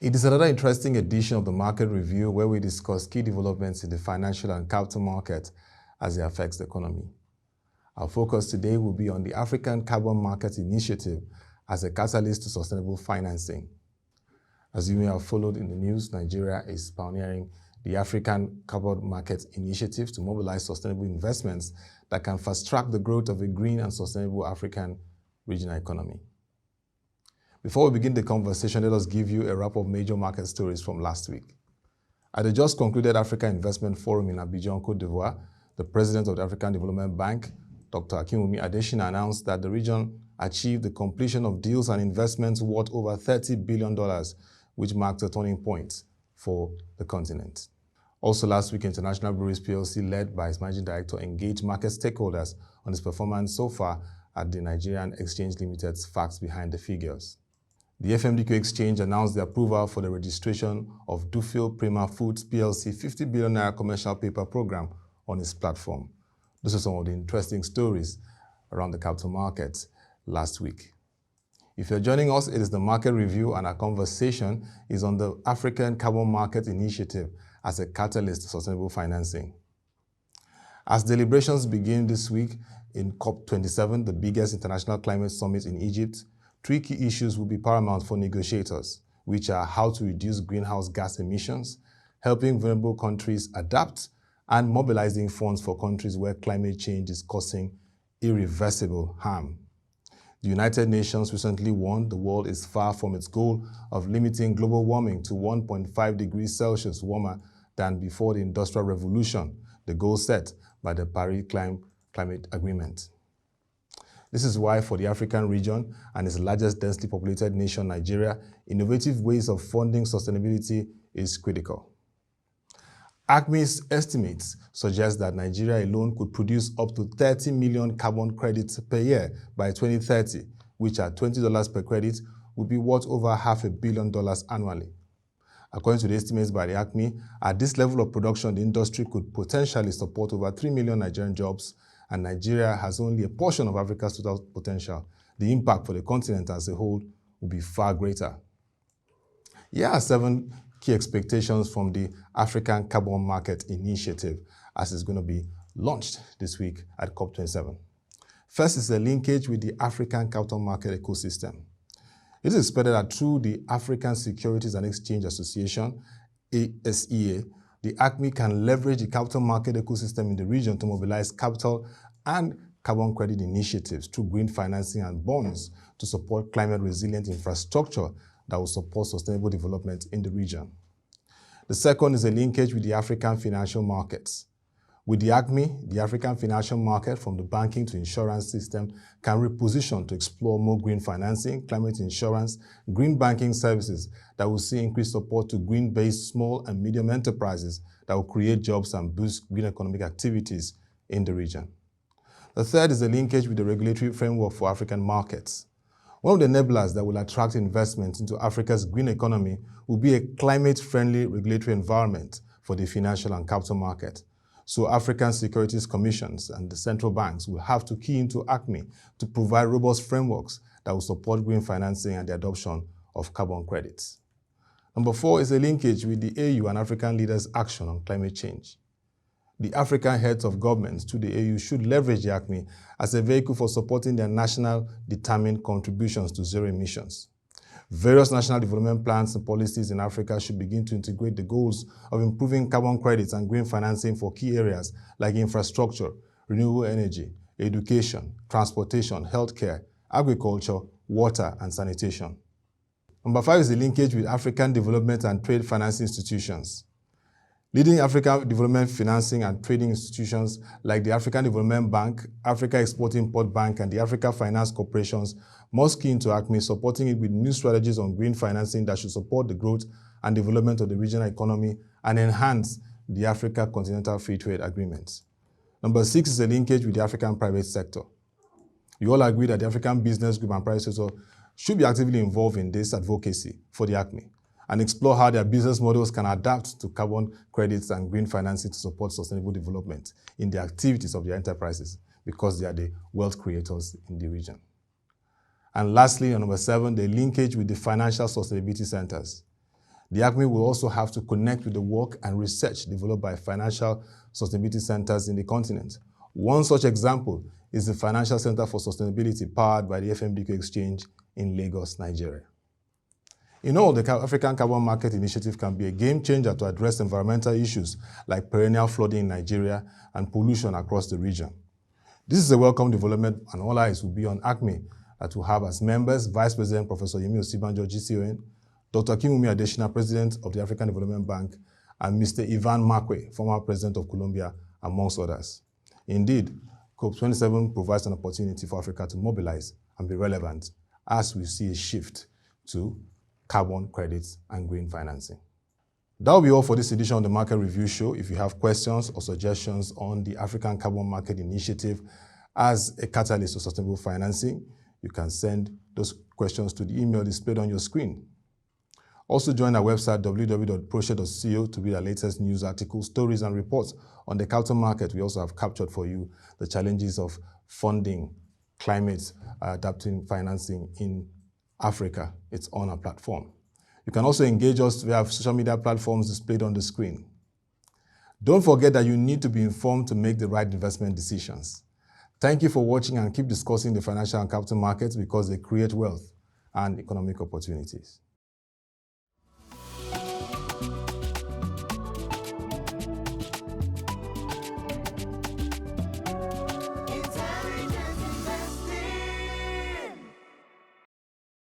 It is another interesting edition of the Market Review where we discuss key developments in the financial and capital market as it affects the economy. Our focus today will be on the African Carbon Market Initiative as a catalyst to sustainable financing. As you may have followed in the news, Nigeria is pioneering the African Carbon Market Initiative to mobilize sustainable investments that can fast-track the growth of a green and sustainable African regional economy. Before we begin the conversation, let us give you a wrap of major market stories from last week. At the just concluded Africa Investment Forum in Abidjan, Côte d'Ivoire, the president of the African Development Bank, Dr. A.C.M.I Adesina, announced that the region achieved the completion of deals and investments worth over $30 billion, which marked a turning point for the continent. Also last week, International Breweries PLC, led by its managing director, engaged market stakeholders on its performance so far at the Nigerian Exchange Limited's facts behind the figures. The FMDQ Exchange announced the approval for the registration of Dufil Prima Foods PLC 50 billion naira commercial paper program on its platform. Those are some of the interesting stories around the capital markets last week. If you're joining us, it is the Market Review, and our conversation is on the African Carbon Market Initiative as a catalyst to sustainable financing. As deliberations begin this week in COP27, the biggest international climate summit in Egypt, three key issues will be paramount for negotiators, which are how to reduce greenhouse gas emissions, helping vulnerable countries adapt, and mobilizing funds for countries where climate change is causing irreversible harm. The United Nations recently warned the world is far from its goal of limiting global warming to 1.5 degrees Celsius warmer than before the Industrial Revolution, the goal set by the Paris Climate Agreement. This is why, for the African region and its largest densely populated nation, Nigeria, innovative ways of funding sustainability is critical. A.C.M.I's estimates suggest that Nigeria alone could produce up to 30 million carbon credits per year by 2030, which at $20 per credit would be worth over $500 million annually. According to the estimates by the A.C.M.I, at this level of production, the industry could potentially support over 3 million Nigerian jobs, and Nigeria has only a portion of Africa's total potential. The impact for the continent as a whole will be far greater. Here are 7 key expectations from the African Carbon Market Initiative as it's going to be launched this week at COP27. First is a linkage with the African capital market ecosystem. It is expected that through the African Securities and Exchange Association, ASEA, the A.C.M.I can leverage the capital market ecosystem in the region to mobilize capital and carbon credit initiatives through green financing and bonds to support climate-resilient infrastructure that will support sustainable development in the region. The second is a linkage with the African financial markets. With the A.C.M.I, the African financial market, from the banking to insurance system, can reposition to explore more green financing, climate insurance, green banking services that will see increased support to green-based small and medium enterprises that will create jobs and boost green economic activities in the region. The third is a linkage with the regulatory framework for African markets. One of the enablers that will attract investment into Africa's green economy will be a climate-friendly regulatory environment for the financial and capital market. So African Securities Commissions and the central banks will have to key into A.C.M.I to provide robust frameworks that will support green financing and the adoption of carbon credits. Number 4 is a linkage with the AU and African leaders' action on climate change. The African heads of governments to the AU should leverage the A.C.M.I as a vehicle for supporting their national determined contributions to zero emissions. Various national development plans and policies in Africa should begin to integrate the goals of improving carbon credits and green financing for key areas like infrastructure, renewable energy, education, transportation, healthcare, agriculture, water, and sanitation. Number 5 is the linkage with African development and trade financing institutions. Leading African development financing and trading institutions like the African Development Bank, Africa Export-Import Bank, and the Africa Finance Corporations must key into A.C.M.I, supporting it with new strategies on green financing that should support the growth and development of the regional economy and enhance the Africa Continental Free Trade Agreement. Number 6 is a linkage with the African private sector. You all agree that the African business group and private sector should be actively involved in this advocacy for the A.C.M.I and explore how their business models can adapt to carbon credits and green financing to support sustainable development in the activities of their enterprises, because they are the wealth creators in the region. And lastly, on number 7, the linkage with the financial sustainability centers. The A.C.M.I will also have to connect with the work and research developed by financial sustainability centers in the continent. One such example is the Financial Center for Sustainability powered by the FMDQ Exchange in Lagos, Nigeria. In all, the African Carbon Market Initiative can be a game changer to address environmental issues like perennial flooding in Nigeria and pollution across the region. This is a welcome development, and all eyes will be on A.C.M.I that will have as members Vice President Professor Yemi Osibanjo, GCON, Dr. Kimumi Adesina, President of the African Development Bank, and Mr. Ivan Makwe, former President of Colombia, amongst others. Indeed, COP27 provides an opportunity for Africa to mobilize and be relevant as we see a shift to carbon credits and green financing. That will be all for this edition of the Market Review Show. If you have questions or suggestions on the African Carbon Market Initiative as a catalyst to sustainable financing, you can send those questions to the email displayed on your screen. Also join our website www.proshare.co to read our latest news articles, stories, and reports on the capital market. We also have captured for you the challenges of funding climate adapting financing in Africa. It's on our platform. You can also engage us via social media platforms displayed on the screen. Don't forget that you need to be informed to make the right investment decisions. Thank you for watching, and keep discussing the financial and capital markets because they create wealth and economic opportunities.